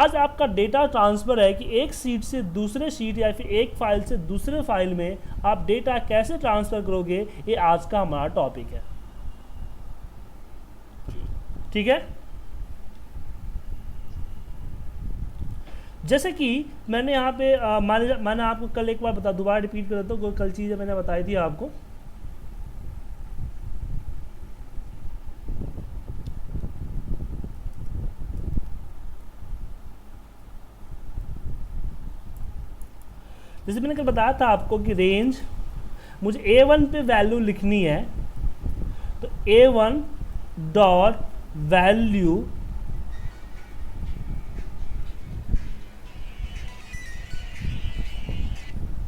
आज आपका data transfer है कि एक सीट से दूसरे सीट या फिर एक फाइल से दूसरे फाइल में आप डेटा कैसे ट्रांसफ़र करोगे, ये आज का हमारा टॉपिक है। ठीक है, जैसे कि मैंने यहाँ पे मैंने आपको कल एक बार दोबारा रिपीट कर देता हूँ, कल चीज़ें मैंने बताई थी आपको। जैसे मैंने कल बताया था आपको कि रेंज मुझे A1 पे वैल्यू लिखनी है, तो A1 डॉट वैल्यू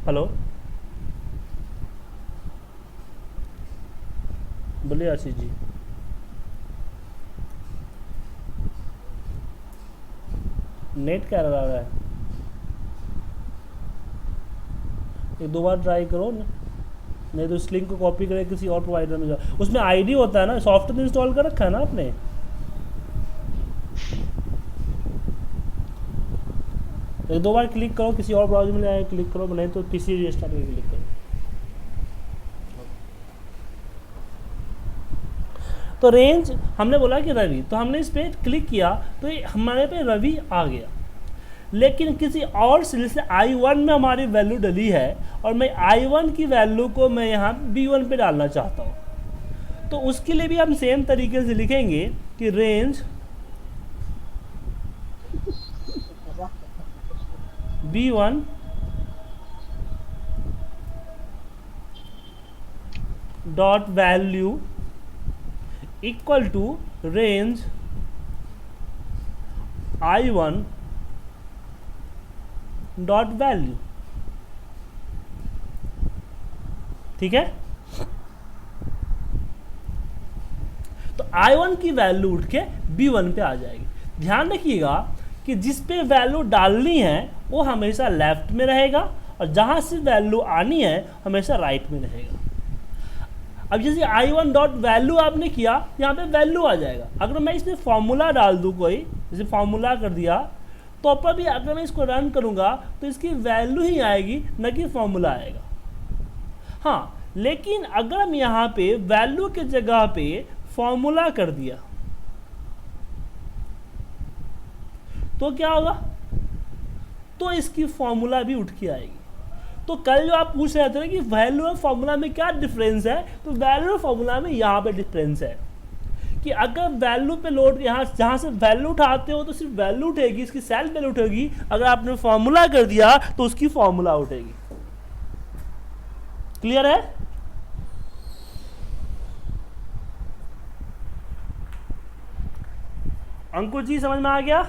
हेलो बोलिए आशीष जी। नेट क्या रहा है, एक दो बार ट्राई करो ना, नहीं तो इस लिंक को कॉपी करके किसी और प्रोवाइडर में जाओ। उसमें आईडी होता है ना, सॉफ्टवेयर इंस्टॉल कर रखा है ना आपने। एक दो बार क्लिक करो, किसी और ब्राउज़र में जाए क्लिक करो, नहीं तो पीसी रिस्टार्ट करके क्लिक करो। तो रेंज हमने बोला कि रवि, तो हमने इस पर क्लिक किया तो ये हमारे पे रवि आ गया, लेकिन किसी और सेल से I1 में हमारी वैल्यू डली है और मैं I1 की वैल्यू को मैं यहाँ B1 पे डालना चाहता हूँ। तो उसके लिए भी हम सेम तरीके से लिखेंगे कि range B1 dot value equal to range I1 dot value. ठीक है, तो I1 की वैल्यू उठ के B1 पे आ जाएगी। ध्यान रखिएगा कि जिस पे वैल्यू डालनी है वो हमेशा लेफ्ट में रहेगा और जहां से वैल्यू आनी है हमेशा राइट में रहेगा। अब जैसे I1 डॉट वैल्यू आपने किया, यहाँ पे वैल्यू आ जाएगा। अगर मैं इसमें फॉर्मूला डाल दूँ कोई, जैसे फॉर्मूला कर दिया, तो पर भी अगर मैं इसको रन करूँगा तो इसकी वैल्यू ही आएगी, न कि फॉर्मूला आएगा। हाँ, लेकिन अगर हम यहाँ पे वैल्यू के जगह पे फॉर्मूला कर दिया तो क्या होगा, तो इसकी फॉर्मूला भी उठ के आएगी। तो कल जो आप पूछ रहे थे ना कि वैल्यू और फॉर्मूला में क्या डिफरेंस है, तो वैल्यू और फॉर्मूला में यहाँ पे डिफरेंस है कि अगर वैल्यू पे लोड यहाँ जहाँ से वैल्यू उठाते हो तो सिर्फ वैल्यू उठेगी, इसकी सेल्फ वैल्यू उठेगी। अगर आपने फॉर्मूला कर दिया तो उसकी फॉर्मूला उठेगी। क्लियर है? अंकुर जी समझ में आ गया?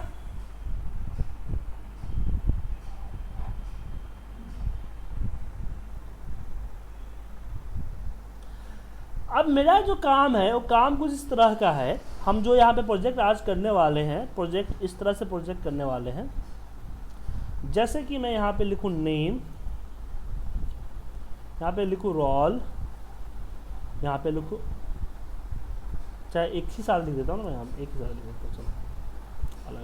अब मेरा जो काम है वो काम कुछ इस तरह का है। हम जो यहाँ पे प्रोजेक्ट आज करने वाले हैं, प्रोजेक्ट इस तरह से प्रोजेक्ट करने वाले हैं, जैसे कि मैं यहाँ पे लिखूँ नेम, यहाँ पे लिखूँ रोल, यहाँ पे लिखूँ, चाहे एक ही साल लिख देता हूँ ना मैं, यहाँ एक ही साल लिख देता हूँ, चलो अलग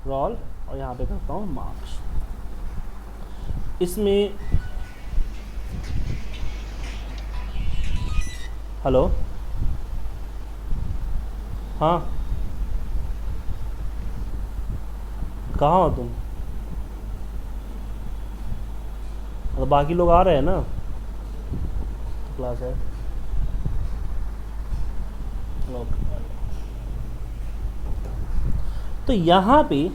रोल, और यहाँ पे करता हूँ मार्क्स। इसमें हेलो, हाँ कहाँ हो तुम? तो बाकी लोग आ रहे हैं ना, तो क्लास है। तो यहाँ पे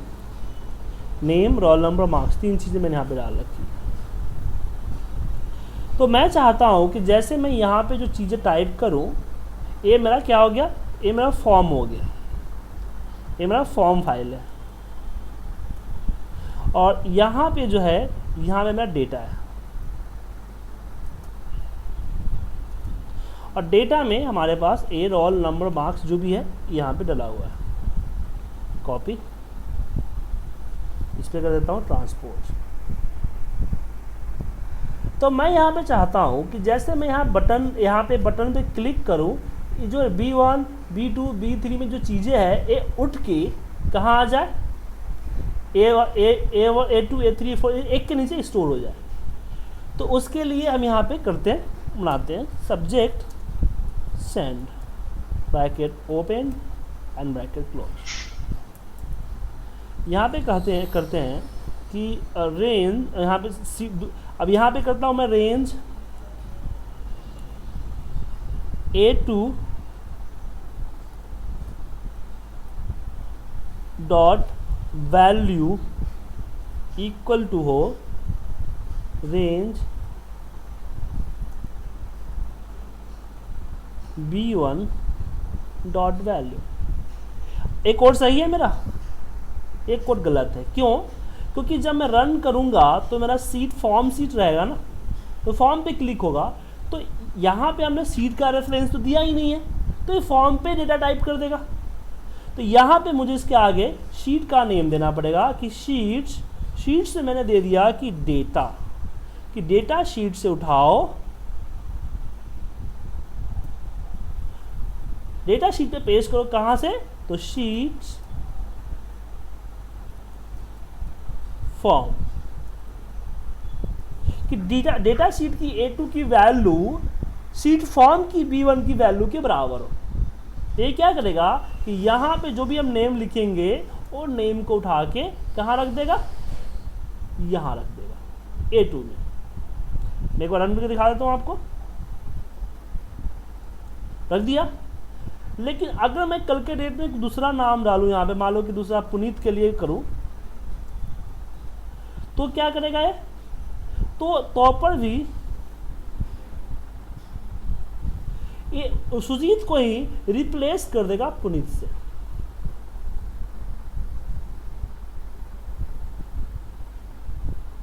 नेम, रोल नंबर, मार्क्स, तीन चीज़ें मैंने यहाँ पे डाल रखी। तो मैं चाहता हूँ कि जैसे मैं यहाँ पे जो चीज़ें टाइप करूँ, ये मेरा क्या हो गया, ये मेरा फॉर्म हो गया, ये मेरा फॉर्म फाइल है, और यहाँ पे जो है, यहाँ पे मेरा डेटा है, और डेटा में हमारे पास ए, रोल नंबर, मार्क्स जो भी है यहाँ पे डला हुआ है। कॉपी, इस पर कर देता हूँ ट्रांसपोर्ट। तो मैं यहाँ पे चाहता हूँ कि जैसे मैं यहाँ पे बटन पे क्लिक करूँ, ये जो B1 B2 B3 में जो चीज़ें हैं ये उठ के कहाँ आ जाए, A2 A3 A4 एक के नीचे स्टोर हो जाए। तो उसके लिए हम यहाँ पे करते हैं, बनाते हैं subject send bracket open and bracket close. यहाँ पे करते हैं कि रेंज, यहाँ पे अब यहाँ पे करता हूँ मैं range A2 dot value equal to हो रेंज B1 डॉट वैल्यू। एक कोड सही है मेरा, एक कोड गलत है। क्यों? क्योंकि जब मैं रन करूंगा तो मेरा सीट फॉर्म सीट रहेगा ना, तो फॉर्म पे क्लिक होगा तो यहाँ पे हमने सीट का रेफरेंस तो दिया ही नहीं है, तो ये फॉर्म पे डेटा टाइप कर देगा। तो यहाँ पे मुझे इसके आगे शीट का नेम देना पड़ेगा कि शीट से मैंने दे दिया कि डेटा शीट से उठाओ, डेटा शीट पे पेस्ट करो। कहाँ से? तो शीट्स फॉर्म कि डेटा शीट की A2 की वैल्यू शीट फॉर्म की B1 की वैल्यू के बराबर हो। ये क्या करेगा कि यहाँ पे जो भी हम नेम लिखेंगे वो नेम को उठा के कहाँ रख देगा, यहाँ रख देगा A2 में। मैं एक बार रन करके दिखा देता हूँ आपको, रख दिया। लेकिन अगर मैं कल के डेट में दूसरा नाम डालूं यहाँ पे, मान लो कि दूसरा पुनीत के लिए करूं, तो क्या करेगा ये? तो पर भी ये सुजीत को ही रिप्लेस कर देगा पुनीत से।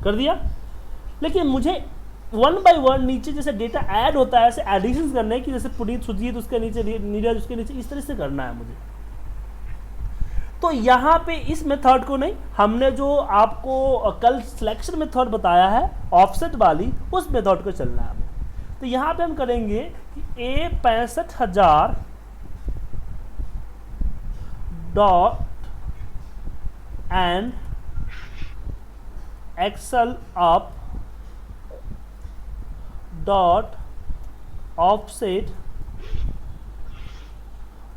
कर दिया। लेकिन मुझे वन बाय वन नीचे जैसे डेटा ऐड होता है ऐसे एडिशन करने की, जैसे पुनीत सुजीत उसके नीचे, नीरज उसके नीचे, इस तरह से करना है मुझे। तो यहाँ पे इस मेथड को नहीं, हमने जो आपको कल सिलेक्शन मेथड बताया है ऑफसेट वाली, उस मेथड को चलना है हमें। तो यहाँ पे हम करेंगे कि A65,000 dot and excel up dot offset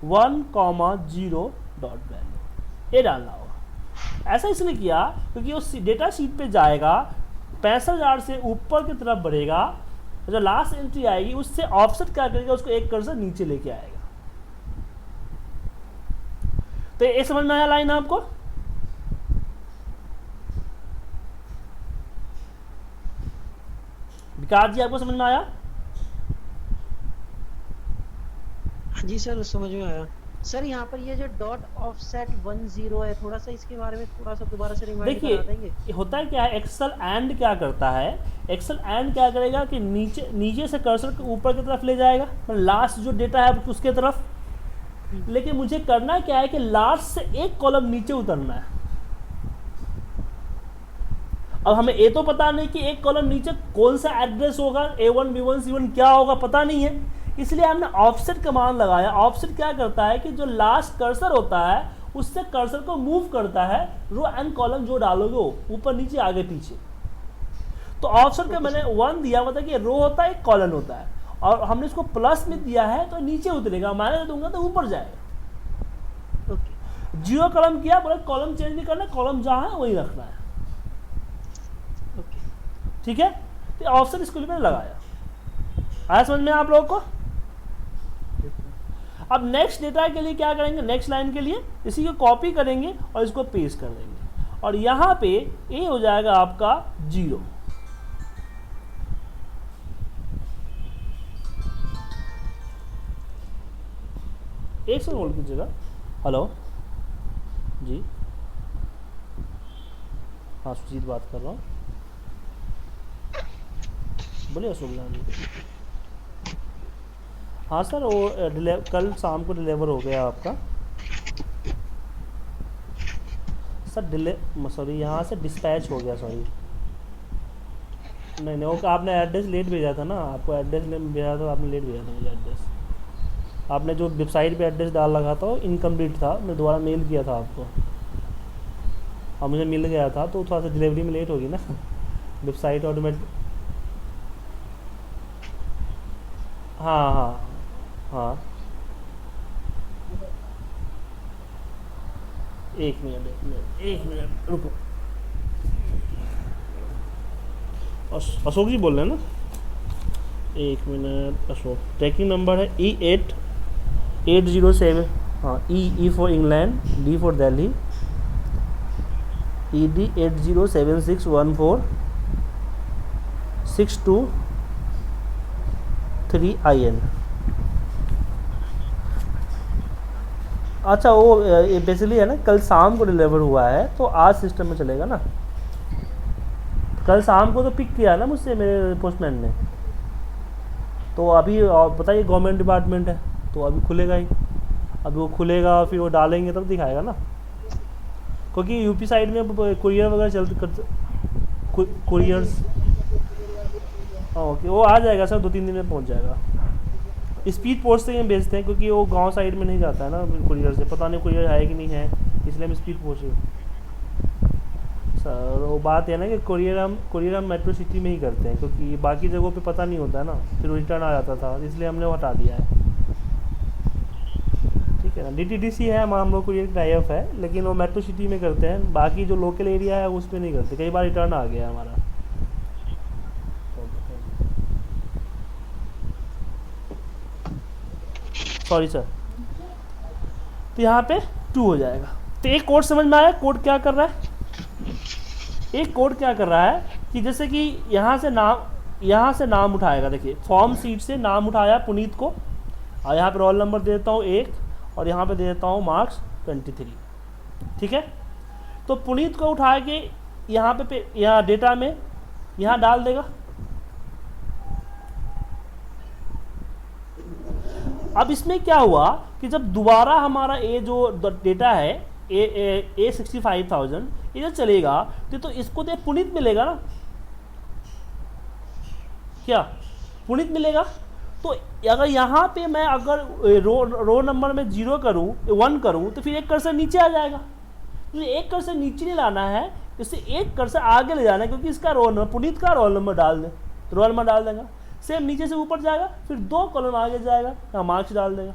1,0 dot value, ये डालना होगा। ऐसा इसलिए किया क्योंकि उस डेटा शीट पे जाएगा, 65,000 से ऊपर की तरफ बढ़ेगा, जो लास्ट एंट्री आएगी उससे ऑफसेट क्या करेगा, उसको एक कर्सर नीचे लेके आएगा। तो ये समझ में आया लाइन आपको? विकास जी आपको समझ में आया? जी सर समझ में आया। सर यहाँ पर ये जो डॉट ऑफसेट 10 है, थोड़ा सा इसके बारे में थोड़ा सा दोबारा से रिमाइंड करा देंगे? देखिए होता है क्या है, एक्सेल एंड क्या करता है, एक्सेल एंड क्या करेगा कि नीचे से कर्सर को ऊपर की तरफ ले जाएगा, लास्ट जो डेटा है उसके तरफ। लेकिन मुझे करना क्या है कि लास्ट से एक कॉलम नीचे उतरना है। अब हमें ये तो पता नहीं कि एक कॉलम नीचे कौन सा एड्रेस होगा, A1 B1 C1 क्या होगा, पता नहीं है, इसलिए हमने ऑफसेट कमांड लगाया। ऑफसेट क्या करता है कि जो लास्ट कर्सर होता है उससे कर्सर को मूव करता है, रो एंड कॉलम जो डालोगे वो ऊपर नीचे आगे पीछे। तो ऑफसेट का मैंने 1 दिया, मतलब कि रो होता है एक कॉलम होता है, और हमने इसको प्लस में दिया है तो नीचे उतरेगा, माइनस दूंगा तो ऊपर जाएगा। ओके। 0 कॉलम किया, बोले कॉलम चेंज नहीं करना, कॉलम जहाँ है वही रखना है। ओके ठीक है, तो ऑप्शन इसको भी मैंने लगाया। आया समझ में आप लोगों को? अब नेक्स्ट डेटा के लिए क्या करेंगे, नेक्स्ट लाइन के लिए इसी को कॉपी करेंगे और इसको पेस्ट कर देंगे, और यहाँ पे ए हो जाएगा आपका 0। एक सेकंड होल्ड कीजिएगा। हेलो जी, हाँ सुजीत बात कर रहा हूँ, बोलिए अशोक जी। हाँ सर, वो कल शाम को डिलीवर हो गया आपका सर, सॉरी यहाँ से डिस्पैच हो गया, सॉरी नहीं वो आपने एड्रेस लेट भेजा था ना, आपको एड्रेस भेजा था, आपने लेट भेजा था मुझे एड्रेस। आपने जो वेबसाइट पे एड्रेस डाल रखा था वो इनकम्प्लीट था, मैं दोबारा मेल किया था आपको और मुझे मिल गया था, तो थोड़ा सा डिलीवरी में लेट होगी ना वेबसाइट ऑटोमेट। हाँ हाँ हाँ, एक मिनट रुको। अशोक जी बोल रहे हैं ना? एक मिनट। अशोक, ट्रैकिंग नंबर है E8807। हाँ, E for England, D for Delhi, ED 80761462 3IN। अच्छा, वो ये बेसिकली है ना, कल शाम को डिलीवर हुआ है तो आज सिस्टम में चलेगा ना। कल शाम को तो पिक किया ना मुझसे मेरे पोस्टमैन ने, तो अभी बताइए गवर्नमेंट डिपार्टमेंट है तो अभी खुलेगा ही। अभी वो खुलेगा फिर वो डालेंगे तब दिखाएगा ना, क्योंकि यूपी साइड में कुरियर वगैरह चलते कुरियर्स। ओके, वो आ जाएगा सर, 2-3 दिन में पहुंच जाएगा। स्पीड पोस्ट से हम भेजते हैं क्योंकि वो गांव साइड में नहीं जाता है ना कुरियर से, पता नहीं कुरियर है कि नहीं है, इसलिए हम स्पीड पोस्ट सर। वो बात है ना कि कुरियर हम मेट्रो सिटी में ही करते हैं, क्योंकि बाकी जगहों पे पता नहीं होता है ना, फिर रिटर्न आ जाता था, इसलिए हमने वो हटा दिया है। ठीक है ना, DTDC है हम लोग कुरियर टाई अप है, लेकिन वो मेट्रो सिटी में करते हैं, बाकी जो लोकल एरिया है उस पर नहीं करते। कई बार रिटर्न आ गया हमारा। Sorry sir. तो यहाँ पे 2 हो जाएगा। तो एक कोड समझ में आया, कोड क्या कर रहा है? एक कोड क्या कर रहा है कि जैसे कि यहाँ से नाम उठाएगा। देखिए, फॉर्म सीट से नाम उठाया पुनीत को, और यहाँ पे रोल नंबर दे देता हूँ 1 और यहाँ पे दे देता हूँ मार्क्स 23। ठीक है, तो पुनीत को उठा के यहाँ डेटा में यहाँ डाल देगा। अब इसमें क्या हुआ कि जब दोबारा हमारा ये जो डेटा है ए 65,000 ये जो चलेगा तो इसको तो पुनीत मिलेगा ना, क्या पुनीत मिलेगा? तो अगर यहाँ पे मैं अगर रो नंबर में 0 करूँ 1 करूँ तो फिर एक कर्सर नीचे आ जाएगा। तो एक कर्सर नीचे नहीं लाना है, इसे एक कर्सर आगे ले जाना है, क्योंकि इसका रोल नंबर पुनीत का रोल नंबर डाल दे तो रोल नंबर डाल देगा, सेम नीचे से ऊपर जाएगा, फिर 2 कॉलम आगे जाएगा, यहाँ मार्क्स डाल देगा।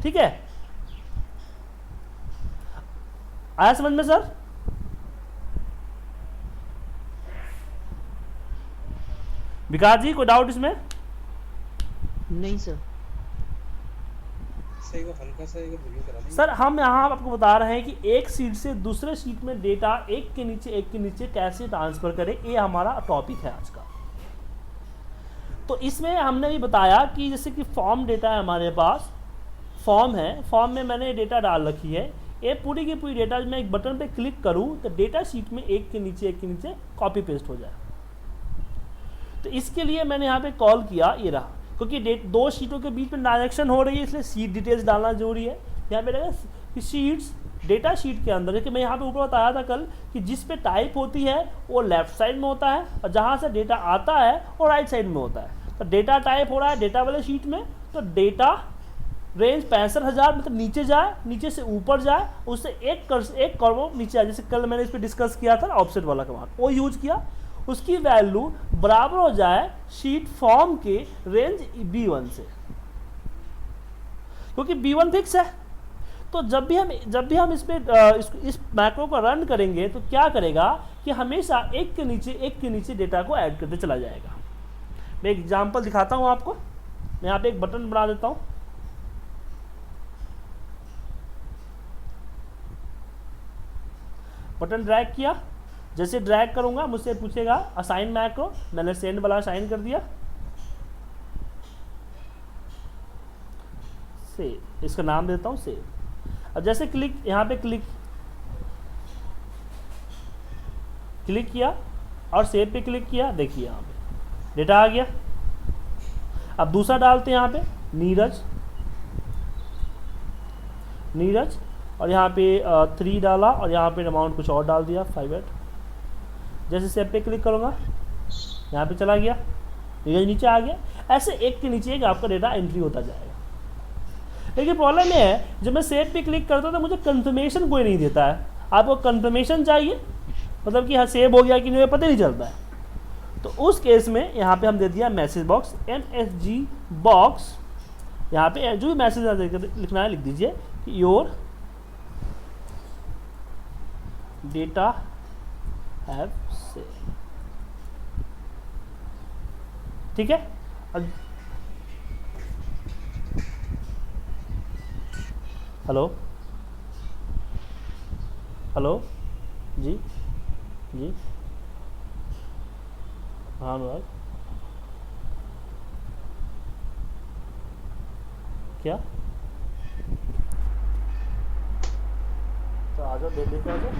ठीक है, आया समझ में सर? विकास जी, कोई डाउट इसमें? नहीं सर। सर हम यहाँ आपको बता रहे हैं कि एक सीट से दूसरे सीट में डेटा एक के नीचे कैसे ट्रांसफर करें, ये हमारा टॉपिक है आज का। तो इसमें हमने भी बताया कि जैसे कि फॉर्म डेटा है हमारे पास, फॉर्म है, फॉर्म में मैंने डेटा डाल रखी है, ये पूरी की पूरी डेटा मैं एक बटन पे क्लिक करूं तो डेटा शीट में एक के नीचे कॉपी पेस्ट हो जाए। तो इसके लिए मैंने यहाँ पे कॉल किया, ये रहा, क्योंकि 2 शीटों के बीच में ट्रांजैक्शन हो रही है, इसलिए सीट डिटेल्स डालना जरूरी है। यहाँ पे रहेगा शीट्स, डेटा शीट के अंदर, देखिए मैं यहाँ पे ऊपर बताया था कल कि जिस पे टाइप होती है वो लेफ्ट साइड में होता है, और जहाँ से डेटा आता है वो राइट साइड में होता है। तो डेटा टाइप हो रहा है डेटा वाले शीट में, तो डेटा रेंज 65,000 मतलब नीचे जाए, नीचे से ऊपर जाए, उससे एक कॉलम नीचे आए। जैसे कल मैंने इस पर डिस्कस किया था ऑफसेट वाला कमांड, वो यूज किया, उसकी वैल्यू बराबर हो जाए शीट फॉर्म के रेंज B1 से, क्योंकि B1 फिक्स है। तो जब भी हम इस मैक्रो को रन करेंगे तो क्या करेगा कि हमेशा एक के नीचे डेटा को ऐड करते चला जाएगा। मैं एक एग्जांपल दिखाता हूं आपको, मैं यहाँ पे एक बटन बना देता हूं, बटन ड्रैग किया, जैसे ड्रैग करूंगा मुझसे पूछेगा असाइन मैक्रो, मैंने सेंड वाला असाइन कर दिया, सेव, इसका नाम देता हूं सेव। अब जैसे यहाँ पे क्लिक किया और सेव पे क्लिक किया, देखिए यहाँ पे डेटा आ गया। अब दूसरा डालते हैं यहाँ पे नीरज, और यहाँ पे 3 डाला और यहाँ पे अमाउंट कुछ और डाल दिया 58। जैसे सेव पे क्लिक करूँगा यहाँ पे चला गया, नीरज नीचे आ गया। ऐसे एक के नीचे एक आपका डेटा एंट्री होता जाएगा। लेकिन प्रॉब्लम ये है, जब मैं सेव पे क्लिक करता हूँ तो मुझे कंफर्मेशन कोई नहीं देता है। आपको कंफर्मेशन चाहिए, मतलब कि हाँ सेव हो गया कि नहीं पता नहीं चलता है। तो उस केस में यहाँ पे हम दे दिया मैसेज बॉक्स, MSG बॉक्स। यहाँ पे जो भी मैसेज लिखना है लिख दीजिए कि योर डेटा हैव सेव। ठीक है। हेलो हेलो जी जी हाँ अनुराग, क्या तो आ जाओ, देख लेते आ जाओ।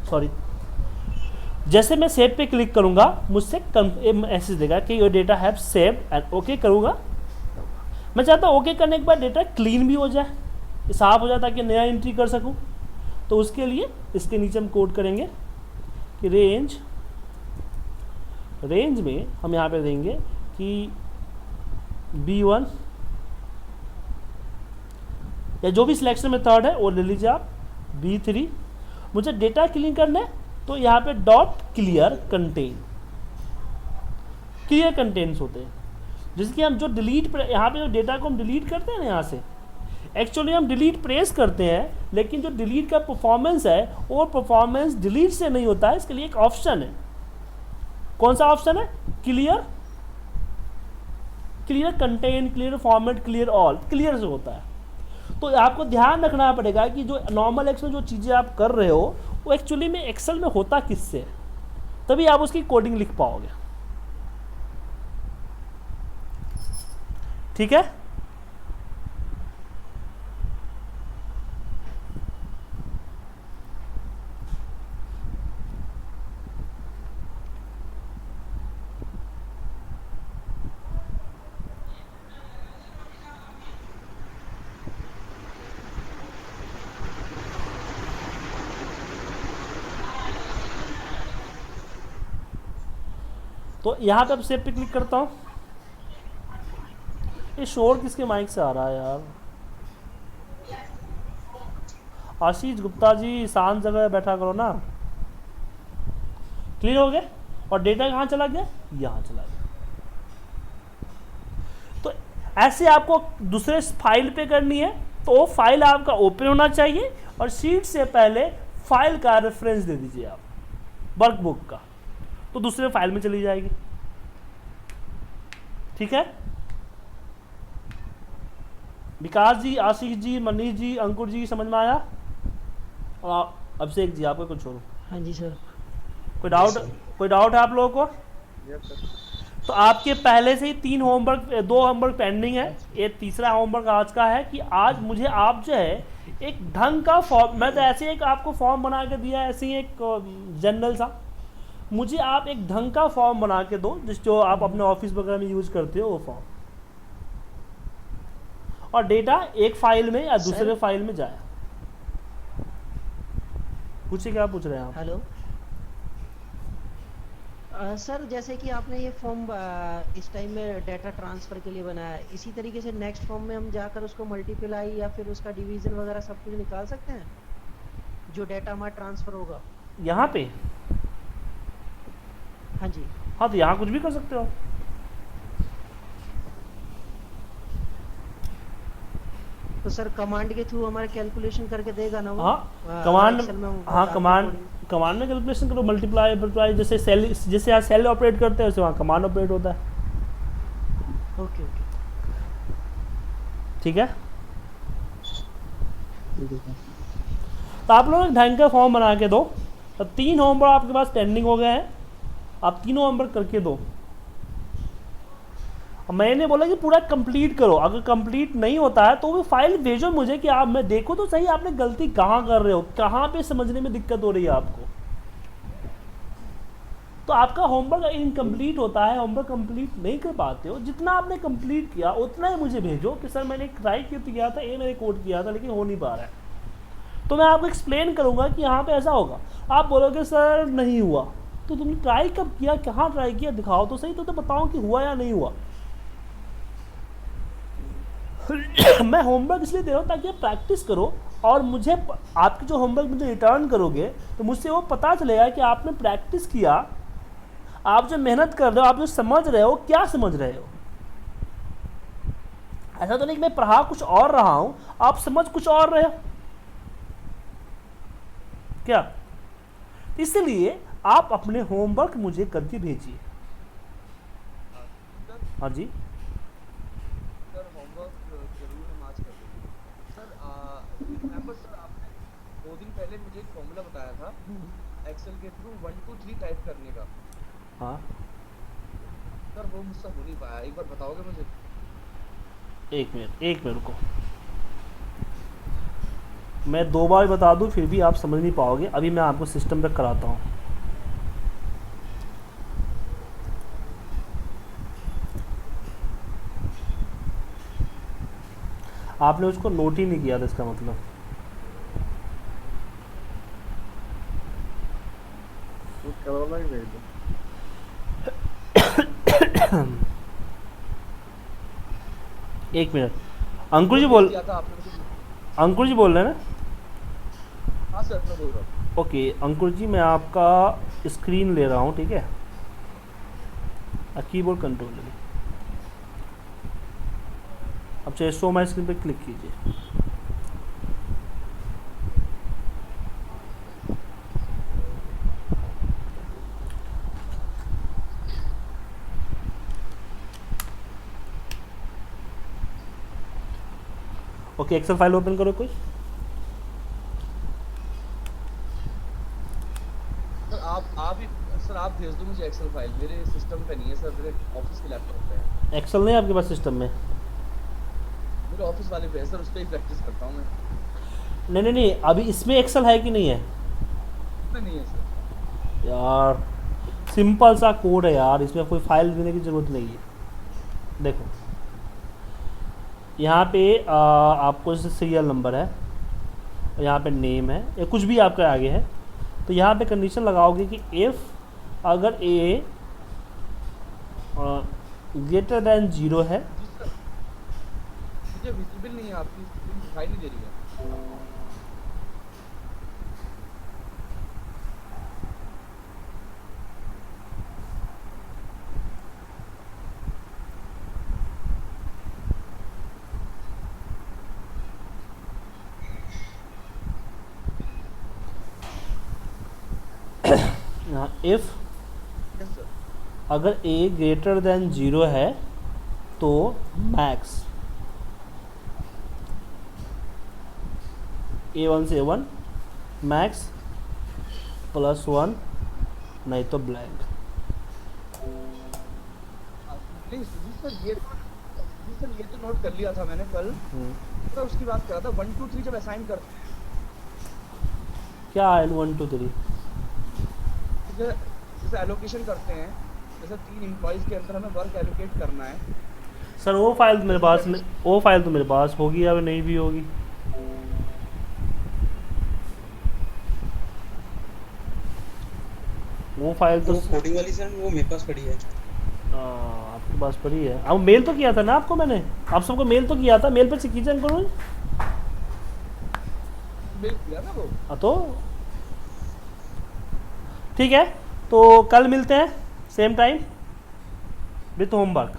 सॉरी, जैसे मैं सेव पे क्लिक करूंगा मुझसे मैसेज देगा कि your data have save and okay करूंगा। मैं चाहता हूँ ओके करने के बाद डेटा क्लीन भी हो जाए, साफ हो जाए, ताकि नया एंट्री कर सकूं। तो उसके लिए इसके नीचे हम कोड करेंगे कि रेंज में हम यहाँ पे देंगे कि B1 या जो भी सिलेक्शन मेथड है वो ले लीजिए आप, B3। मुझे डेटा क्लीन करना है तो यहाँ पे डॉट क्लियर कंटेंट्स होते हैं, जिसकी हम जो डिलीट, यहाँ पे जो डेटा को हम डिलीट करते हैं ना, यहाँ से एक्चुअली हम डिलीट प्रेस करते हैं, लेकिन जो डिलीट का परफॉर्मेंस है वो परफॉर्मेंस डिलीट से नहीं होता है। इसके लिए एक ऑप्शन है। कौन सा ऑप्शन है? Clear content, clear format, clear all, clear से होता है। तो आपको ध्यान रखना पड़ेगा कि जो नॉर्मल एक्स में जो चीज़ें आप कर रहे हो वो एक्चुअली में एक्सेल में होता किससे, तभी आप उसकी कोडिंग लिख पाओगे। ठीक है। तो यहाँ पे अब सेव पे क्लिक करता हूँ। ये शोर किसके माइक से आ रहा है यार? आशीष गुप्ता जी, शांत जगह बैठा करो ना। क्लियर हो गया। और डेटा कहाँ चला गया? यहाँ चला गया। तो ऐसे आपको दूसरे फाइल पे करनी है तो फाइल आपका ओपन होना चाहिए और शीट से पहले फाइल का रेफरेंस दे दीजिए आप, वर्कबुक का, तो दूसरे फाइल में चली जाएगी। ठीक है। विकास जी, आशीष जी, मनीष जी, अंकुर जी, समझ में आया? और अभिषेक जी, आपको कुछ छोड़ो। हाँ जी सर। कोई डाउट है आप लोगों को? तो आपके पहले से ही 2 होमवर्क पेंडिंग है। ये तीसरा होमवर्क आज का है कि आज मुझे आप जो है एक ढंग का फॉर्म, मैं तो ऐसे एक आपको फॉर्म बना के दिया, ऐसे ही एक जनरल सा, मुझे आप एक ढंग का फॉर्म बना के दो जो आप अपने ऑफिस वगैरह में यूज करते हो वो फॉर्म, और डेटा एक फाइल में या दूसरे फाइल में जाए। पूछिए, क्या पूछ रहे हैं आप? हेलो सर, जैसे कि आपने ये फॉर्म इस टाइम में डाटा ट्रांसफर के लिए बनाया है, इसी तरीके से नेक्स्ट फॉर्म में हम जाकर उसको मल्टीप्लाई या फिर उसका डिवीजन वगैरह सब कुछ निकाल सकते हैं, जो डाटा हमारा ट्रांसफर होगा यहाँ पे? हाँ जी। हाँ, तो यहाँ कुछ भी कर सकते हो। तो सर कमांड के थ्रू हमारे कैलकुलेशन करके देगा ना वो? हाँ, कमांड में कैलकुलेशन करो, मल्टीप्लाई, जैसे यहाँ सेल ऑपरेट करते हैं वैसे वहाँ कमांड ऑपरेट होता है। ओके। ठीक है। तो आप लोग ढंग का फॉर्म बना के दो। तो 3 होमवर्क आपके पास पेंडिंग हो गए हैं, आप तीनों होमवर्क करके दो। मैंने बोला कि पूरा कंप्लीट करो, अगर कंप्लीट नहीं होता है तो वो फाइल भेजो मुझे कि आप, मैं देखो तो सही आपने गलती कहाँ कर रहे हो, कहाँ पे समझने में दिक्कत हो रही है आपको। तो आपका होमवर्क इनकम्प्लीट होता है, होमवर्क कंप्लीट नहीं कर पाते हो, जितना आपने कंप्लीट किया उतना ही मुझे भेजो कि सर मैंने ट्राई किया था, ये मैंने कोड किया था लेकिन हो नहीं पा रहा है। तो मैं आपको एक्सप्लेन करूंगा कि यहाँ पे ऐसा होगा। आप बोलोगे सर नहीं हुआ, तो तुमने ट्राई कब किया, कहाँ ट्राई किया, दिखाओ तो सही, तो बताओ कि हुआ या नहीं हुआ। मैं होमवर्क इसलिए दे रहा हूँ ताकि आप प्रैक्टिस करो, और मुझे आपके जो होमवर्क मुझे रिटर्न करोगे तो मुझसे वो पता चलेगा कि आपने प्रैक्टिस किया, आप जो मेहनत कर रहे हो, आप जो समझ रहे हो, क्या समझ रहे हो। ऐसा तो नहीं कि मैं पढ़ा कुछ और रहा हूँ, आप समझ कुछ और रहे हो क्या। इसलिए आप अपने होमवर्क मुझे करके भेजिए। सर हाँ जी। सर होमवर्क जरूर हम आज कर देंगे सर। रिमेम्बर सर, आपने 2 दिन पहले मुझे एक फॉर्मूला बताया था एक्सेल के थ्रू 1 2 3 टाइप करने का। हाँ, सर वो मुझसे हो नहीं पाया, एक बार बताओगे मुझे? एक मिनट रुको, मैं 2 बार बता दूं फिर भी आप समझ नहीं पाओगे। अभी मैं आपको सिस्टम तक कराता हूँ। आपने उसको नोट ही नहीं किया था, इसका मतलब। वो करवाना ही नहीं था। एक मिनट, अंकुर जी बोल, किया था आपने मुझे। अंकुर जी बोल रहे हैं ना? हाँ सर, मैं बोल रहा हूँ। ओके अंकुर जी, मैं आपका स्क्रीन ले रहा हूँ, ठीक है, कीबोर्ड कंट्रोल ले। अब चाहे शो माई स्क्रीन पे क्लिक कीजिए। ओके, एक्सेल फाइल ओपन करो कोई। सर आप ही सर, आप भेज दो मुझे एक्सेल फाइल, मेरे सिस्टम पे नहीं है सर, मेरे ऑफिस के लैपटॉप पे है। एक्सेल नहीं है आपके पास सिस्टम में? मेरे ऑफिस वाले पे है सर, उस पर ही प्रैक्टिस करता हूँ मैं। नहीं, अभी इसमें एक्सेल है कि नहीं है? उसमें नहीं है सर। यार सिंपल सा कोड है यार, इसमें कोई फाइल देने की ज़रूरत नहीं है। देखो यहाँ पे आपको जैसे सीरियल नंबर है, और यहाँ पे नेम है, या कुछ भी आपका आगे है, तो यहाँ पे कंडीशन लगाओगे कि इफ़ अगर ए ग्रेटर देन 0 है। जी सर, मुझे विजिबल नहीं है, आपकी स्क्रीन दिखाई नहीं दे रही है। If yes sir. अगर ए ग्रेटर देन 0 है तो मैक्स A1 से A1 मैक्स +1, नहीं तो ब्लैंक। नहीं जी सर, ये तो नोट कर लिया था मैंने कल। सर उसकी बात कर रहा था 1 2 3 जब असाइन कर, क्या है 1 2 3? जैसे एलोकेशन करते हैं, जैसे 3 एम्प्लॉइज के अंदर हमें वर्क एलोकेट करना है। सर वो फाइल तो मेरे पास नहीं, वो फाइल तो मेरे पास होगी या नहीं भी होगी। वो फाइल तो वो कोडिंग वाली सर, वो मेरे पास पड़ी है। आपके पास पड़ी है। अब मेल तो किया था ना आपको मैंने, आप सबको मेल तो किया था, मेल पे से कीजिए करो। मेल किया ना वो। तो ठीक है, तो कल मिलते हैं सेम टाइम विथ होमवर्क।